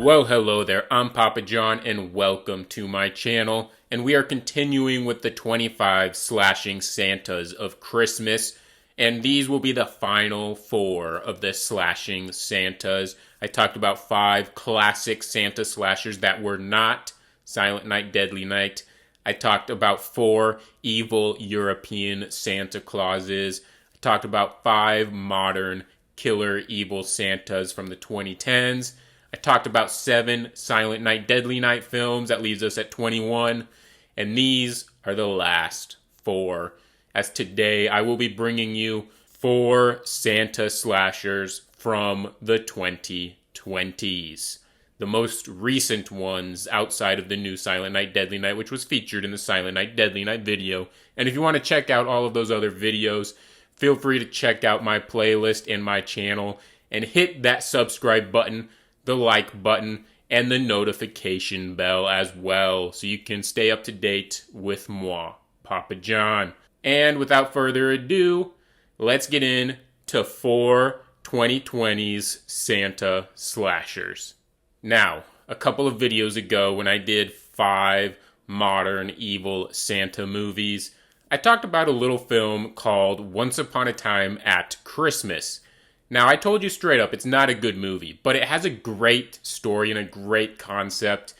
Well, hello there, I'm Papa John, and welcome to my channel. And we are continuing with the 25 slashing Santas of Christmas. And these will be the final 4 of the slashing Santas. I talked about 5 classic Santa slashers that were not Silent Night, Deadly Night. I talked about 4 evil European Santa Clauses. I talked about 5 modern killer evil Santas from the 2010s. I talked about 7 Silent Night, Deadly Night films. That leaves us at 21. And these are the last 4. As today, I will be bringing you 4 Santa slashers from the 2020s. The most recent ones outside of the new Silent Night, Deadly Night, which was featured in the Silent Night, Deadly Night video. And if you want to check out all of those other videos, feel free to check out my playlist and my channel. And hit that subscribe button, the like button, and the notification bell as well, so you can stay up to date with moi, Papa John. And without further ado, let's get into 4 2020s Santa slashers. Now, a couple of videos ago when I did 5 modern evil Santa movies, I talked about a little film called Once Upon a Time at Christmas. Now, I told you straight up, it's not a good movie, but it has a great story and a great concept,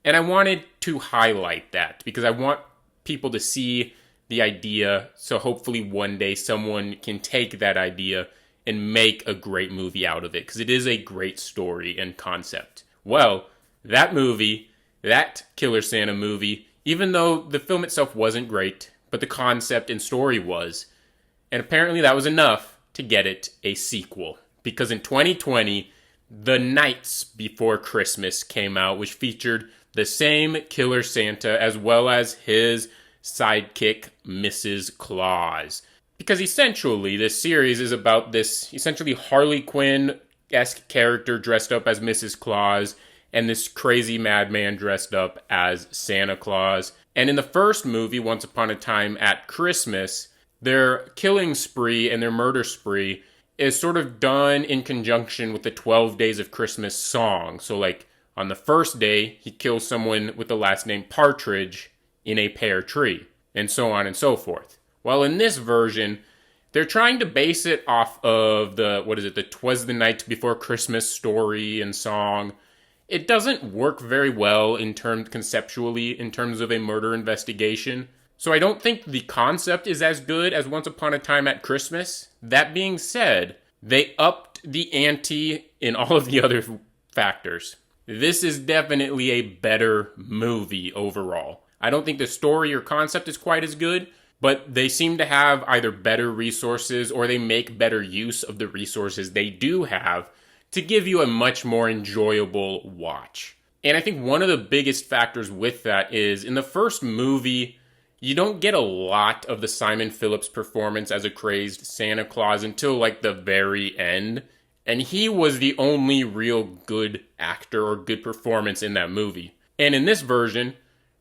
and I wanted to highlight that because I want people to see the idea, so hopefully one day someone can take that idea and make a great movie out of it, because it is a great story and concept. Well, that movie, that Killer Santa movie, even though the film itself wasn't great, but the concept and story was, and apparently that was enough to get it a sequel. Because in 2020, The Nights Before Christmas came out, which featured the same Killer Santa as well as his sidekick, Mrs. Claus. Because essentially, this series is about this essentially Harley Quinn-esque character dressed up as Mrs. Claus and this crazy madman dressed up as Santa Claus. And in the first movie, Once Upon a Time at Christmas, their killing spree and their murder spree is sort of done in conjunction with the 12 Days of Christmas song. So like on the first day, he kills someone with the last name Partridge in a pear tree, and so on and so forth. Well, in this version, they're trying to base it off of the 'Twas the Night Before Christmas story and song. It doesn't work very well conceptually in terms of a murder investigation. So I don't think the concept is as good as Once Upon a Time at Christmas. That being said, they upped the ante in all of the other factors. This is definitely a better movie overall. I don't think the story or concept is quite as good, but they seem to have either better resources or they make better use of the resources they do have to give you a much more enjoyable watch. And I think one of the biggest factors with that is in the first movie, you don't get a lot of the Simon Phillips performance as a crazed Santa Claus until like the very end. And he was the only real good actor or good performance in that movie. And in this version,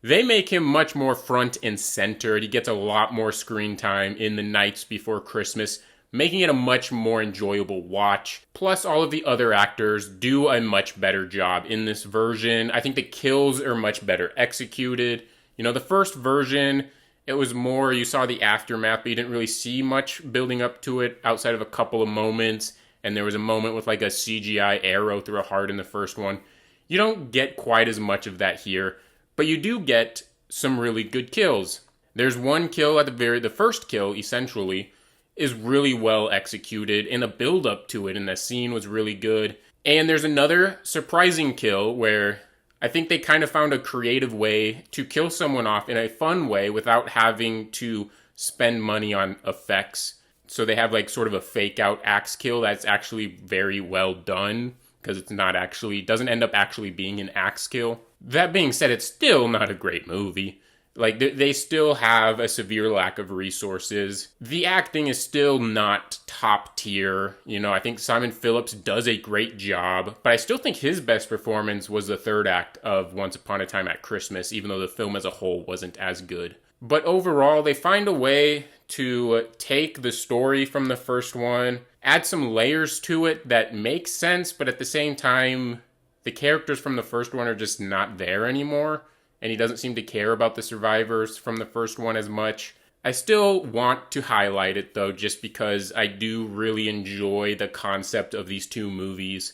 they make him much more front and center. He gets a lot more screen time in The Nights Before Christmas, making it a much more enjoyable watch. Plus, all of the other actors do a much better job in this version. I think the kills are much better executed. You know, the first version, it was more, you saw the aftermath, but you didn't really see much building up to it outside of a couple of moments. And there was a moment with like a CGI arrow through a heart in the first one. You don't get quite as much of that here, but you do get some really good kills. There's one kill at the first kill, essentially, is really well executed, and the build up to it in the scene was really good. And there's another surprising kill where I think they kind of found a creative way to kill someone off in a fun way without having to spend money on effects. So they have like sort of a fake out axe kill that's actually very well done because it doesn't end up actually being an axe kill. That being said, it's still not a great movie. Like, they still have a severe lack of resources. The acting is still not top tier. You know, I think Simon Phillips does a great job, but I still think his best performance was the third act of Once Upon a Time at Christmas, even though the film as a whole wasn't as good. But overall, they find a way to take the story from the first one, add some layers to it that make sense, but at the same time the characters from the first one are just not there anymore, and he doesn't seem to care about the survivors from the first one as much. I still want to highlight it, though, just because I do really enjoy the concept of these two movies,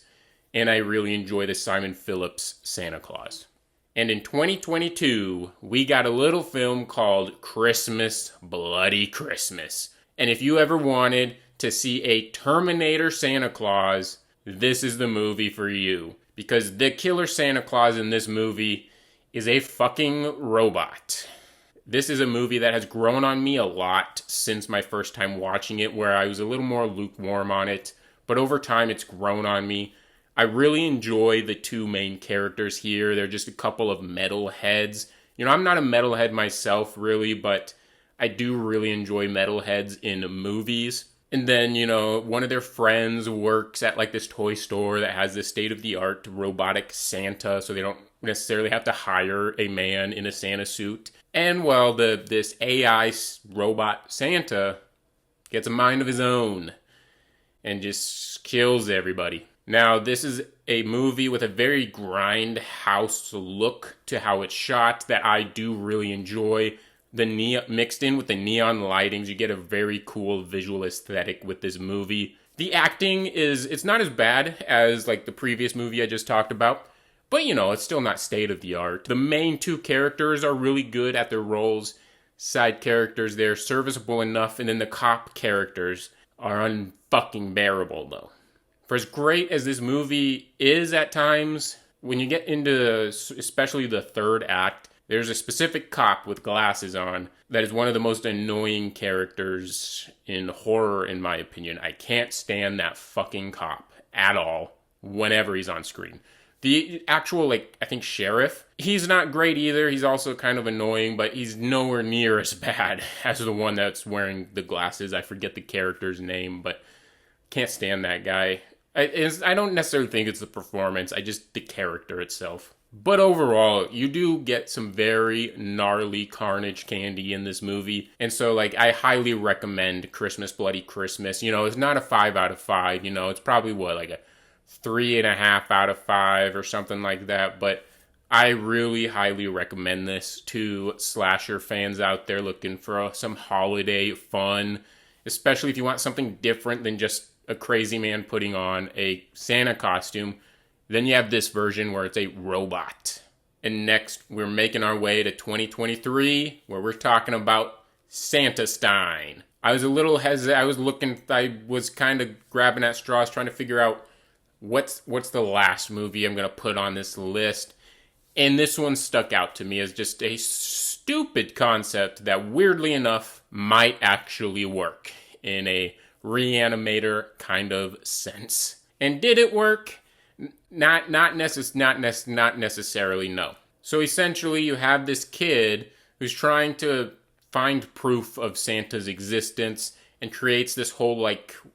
and I really enjoy the Simon Phillips Santa Claus. And in 2022, we got a little film called Christmas, Bloody Christmas. And if you ever wanted to see a Terminator Santa Claus, this is the movie for you. Because the killer Santa Claus in this movie is a fucking robot. This is a movie that has grown on me a lot since my first time watching it, where I was a little more lukewarm on it. But over time, it's grown on me. I really enjoy the two main characters here. They're just a couple of metalheads. You know, I'm not a metalhead myself, really, but I do really enjoy metalheads in movies. And then, you know, one of their friends works at like this toy store that has this state-of-the-art robotic Santa, so they don't necessarily have to hire a man in a Santa suit. And, well, this AI robot Santa gets a mind of his own and just kills everybody. Now, this is a movie with a very grindhouse look to how it's shot that I do really enjoy. Mixed in with the neon lightings, you get a very cool visual aesthetic with this movie. The acting it's not as bad as like the previous movie I just talked about, but you know, it's still not state of the art. The main two characters are really good at their roles. Side characters, they're serviceable enough, and then the cop characters are unfucking bearable though. For as great as this movie is at times, when you get into especially the third act, there's a specific cop with glasses on that is one of the most annoying characters in horror, in my opinion. I can't stand that fucking cop at all whenever he's on screen. The actual, I think sheriff, he's not great either. He's also kind of annoying, but he's nowhere near as bad as the one that's wearing the glasses. I forget the character's name, but can't stand that guy. I don't necessarily think it's the performance, the character itself. But overall, you do get some very gnarly carnage candy in this movie. And so, I highly recommend Christmas, Bloody Christmas. You know, it's not a 5 out of 5. You know, it's probably, a 3.5 out of 5 or something like that. But I really highly recommend this to slasher fans out there looking for some holiday fun. Especially if you want something different than just a crazy man putting on a Santa costume. Then you have this version where it's a robot. And next, we're making our way to 2023, where we're talking about Santastein. I was a little hesitant. I was kind of grabbing at straws, trying to figure out what's the last movie I'm going to put on this list. And this one stuck out to me as just a stupid concept that, weirdly enough, might actually work in a Reanimator kind of sense. And did it work? Not necessarily, no. So essentially you have this kid who's trying to find proof of Santa's existence and creates this whole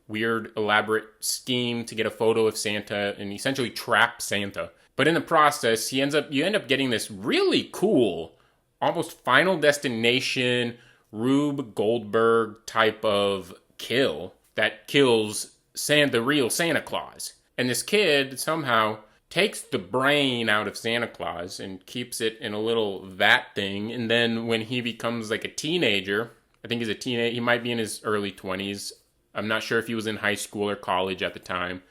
weird elaborate scheme to get a photo of Santa and essentially trap Santa. But in the process, you end up getting this really cool, almost Final Destination, Rube Goldberg type of kill that kills the real Santa Claus. And this kid somehow takes the brain out of Santa Claus and keeps it in a little vat thing. And then when he becomes a teenager, I think he's a teenager, he might be in his early 20s. I'm not sure if he was in high school or college at the time.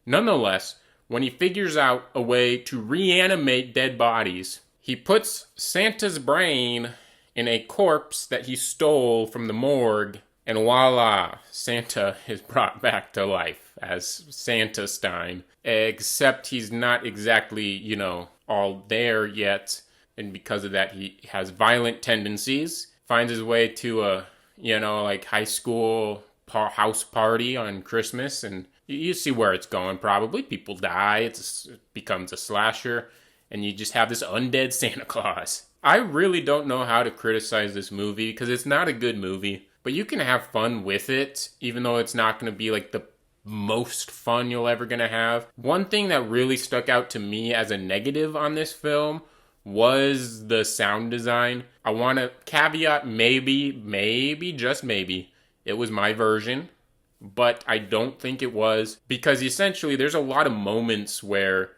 Nonetheless, when he figures out a way to reanimate dead bodies, he puts Santa's brain in a corpse that he stole from the morgue. And voila, Santa is brought back to life as Santastein. Except he's not exactly, all there yet. And because of that, he has violent tendencies. Finds his way to a, high school house party on Christmas. And you see where it's going probably. People die. It becomes a slasher. And you just have this undead Santa Claus. I really don't know how to criticize this movie because it's not a good movie. But you can have fun with it, even though it's not going to be the most fun you're ever going to have. One thing that really stuck out to me as a negative on this film was the sound design. I want to caveat maybe, just maybe, it was my version. But I don't think it was. Because essentially there's a lot of moments where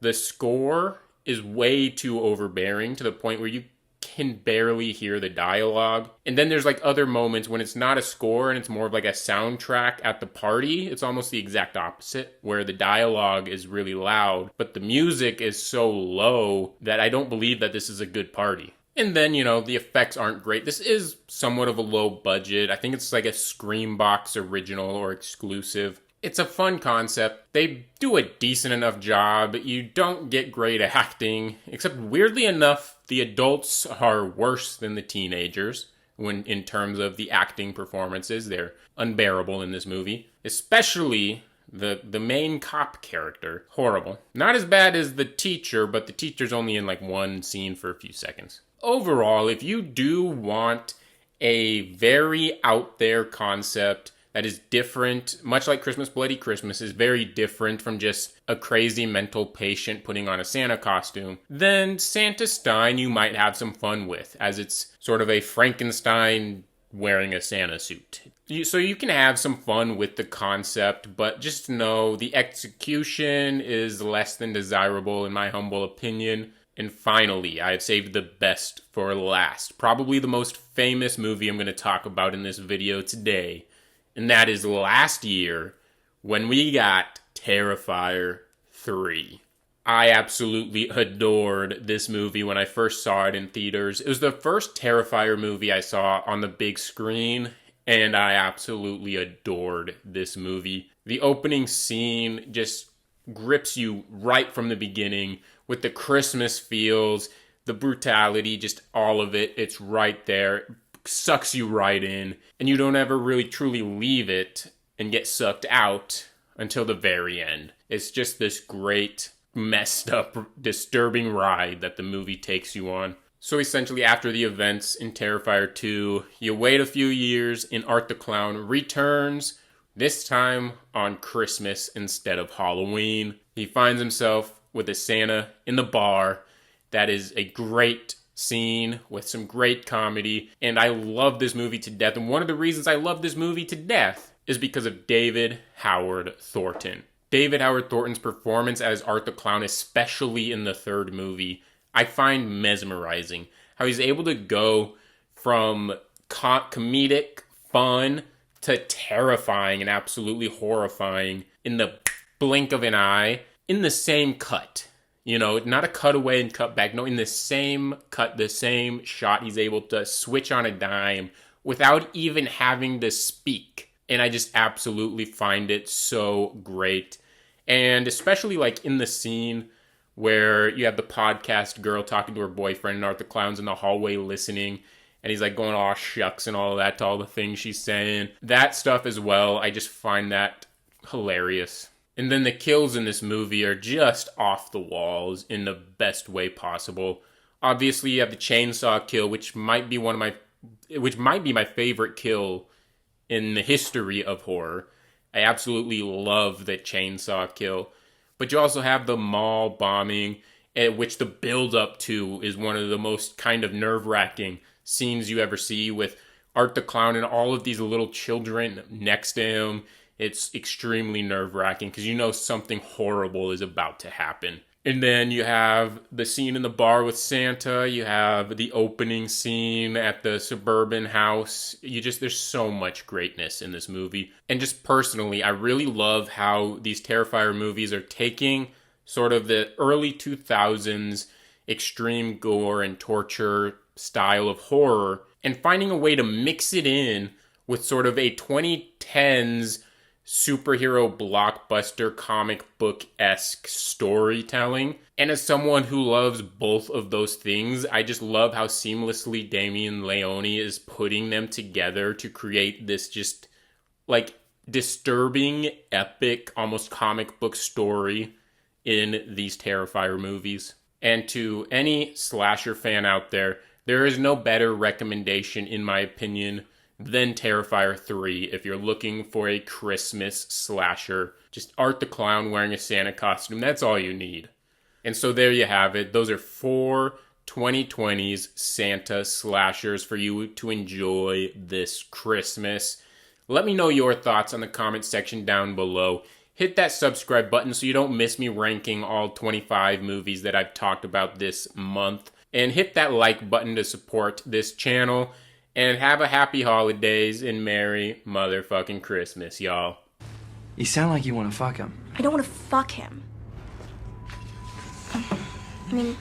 The score is way too overbearing to the point where you can barely hear the dialogue. And then there's like other moments when it's not a score and it's more of like a soundtrack at the party. It's almost the exact opposite, where the dialogue is really loud, but the music is so low that I don't believe that this is a good party. And then, the effects aren't great. This is somewhat of a low budget. I think it's like a Screambox original or exclusive. It's a fun concept. They do a decent enough job. You don't get great acting, except weirdly enough, the adults are worse than the teenagers when in terms of the acting performances. They're unbearable in this movie, especially the main cop character. Horrible. Not as bad as the teacher, but the teacher's only in like one scene for a few seconds. Overall, if you do want a very out there concept that is different, much like Christmas Bloody Christmas is very different from just a crazy mental patient putting on a Santa costume, then Santastein you might have some fun with, as it's sort of a Frankenstein wearing a Santa suit. So you can have some fun with the concept, but just know the execution is less than desirable in my humble opinion. And finally, I have saved the best for last. Probably the most famous movie I'm going to talk about in this video today. And that is last year when we got Terrifier 3. I absolutely adored this movie when I first saw it in theaters. It was the first Terrifier movie I saw on the big screen, and I absolutely adored this movie. The opening scene just grips you right from the beginning with the Christmas feels, the brutality, just all of it. It's right there. Sucks you right in, and you don't ever really truly leave it and get sucked out until the very end. It's just this great, messed up, disturbing ride that the movie takes you on. So essentially, after the events in Terrifier 2, you wait a few years and Art the Clown returns, this time on Christmas instead of Halloween. He finds himself with a Santa in the bar. That is a great scene with some great comedy, and I love this movie to death. And one of the reasons I love this movie to death is because of David Howard Thornton. David Howard Thornton's performance as Art the Clown, especially in the third movie, I find mesmerizing. How he's able to go from comedic fun to terrifying and absolutely horrifying in the blink of an eye in the same cut. Not a cutaway and cut back. No, in the same cut, the same shot, he's able to switch on a dime without even having to speak. And I just absolutely find it so great. And especially like in the scene where you have the podcast girl talking to her boyfriend and Art the Clown's in the hallway listening. And he's like going, aw shucks and all of that to all the things she's saying. That stuff as well, I just find that hilarious. And then the kills in this movie are just off the walls in the best way possible. Obviously, you have the chainsaw kill, which might be my favorite kill in the history of horror. I absolutely love the chainsaw kill. But you also have the mall bombing, which the build up to is one of the most kind of nerve-wracking scenes you ever see, with Art the Clown and all of these little children next to him. It's extremely nerve-wracking because something horrible is about to happen. And then you have the scene in the bar with Santa. You have the opening scene at the suburban house. There's so much greatness in this movie. And just personally, I really love how these Terrifier movies are taking sort of the early 2000s extreme gore and torture style of horror and finding a way to mix it in with sort of a 2010s superhero blockbuster comic book-esque storytelling. And as someone who loves both of those things, I just love how seamlessly Damien Leone is putting them together to create this just like disturbing, epic, almost comic book story in these Terrifier movies. And to any slasher fan out there, there is no better recommendation, in my opinion, than Terrifier 3 if you're looking for a Christmas slasher. Just Art the Clown wearing a Santa costume, that's all you need. And so there you have it. Those are 4 2020s Santa slashers for you to enjoy this Christmas. Let me know your thoughts on the comment section down below. hit that subscribe button so you don't miss me ranking all 25 movies that I've talked about this month. And hit that like button to support this channel. And have a happy holidays and Merry motherfucking Christmas, y'all. You sound like you want to fuck him. I don't want to fuck him. I mean,